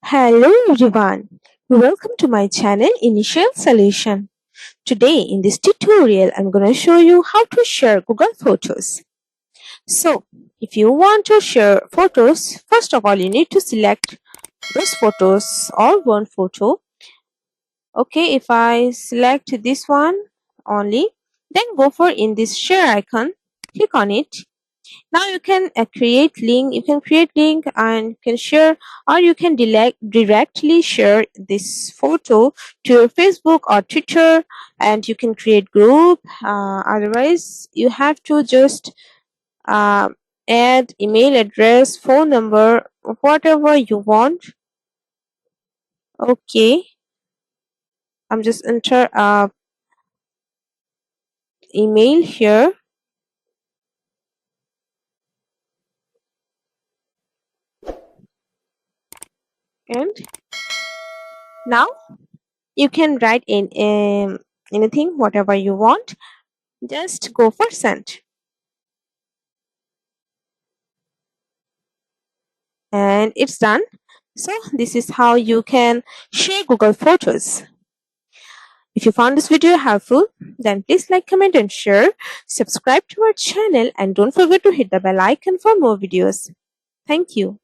Hello everyone, welcome to my channel Initial Solution. Today in this tutorial I'm going to show you how to share Google Photos. So if you want to share photos, first of all you need to select those photos or one photo. Okay, if I select this one only, then go for in this share icon, click on it. Now you can create link and you can share, or you can directly share this photo to your Facebook or Twitter, and you can create group. Otherwise you have to just uh, add email address, phone number, whatever you want. Okay, I'm just enter email here, and now you can write in anything whatever you want. Just go for send, and it's done. So this is how you can share Google Photos. If you found this video helpful, then please like, comment and share. Subscribe to our channel and don't forget to hit the bell icon for more videos. Thank you.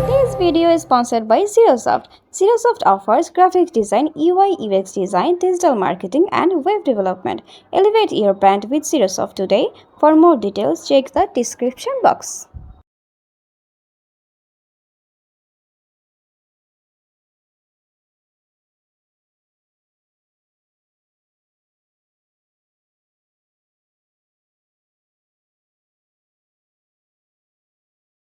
This video is sponsored by Zerosoft. Zerosoft offers graphic design, UI UX design, digital marketing, and web development. Elevate your brand with Zerosoft today. For more details, check the description box.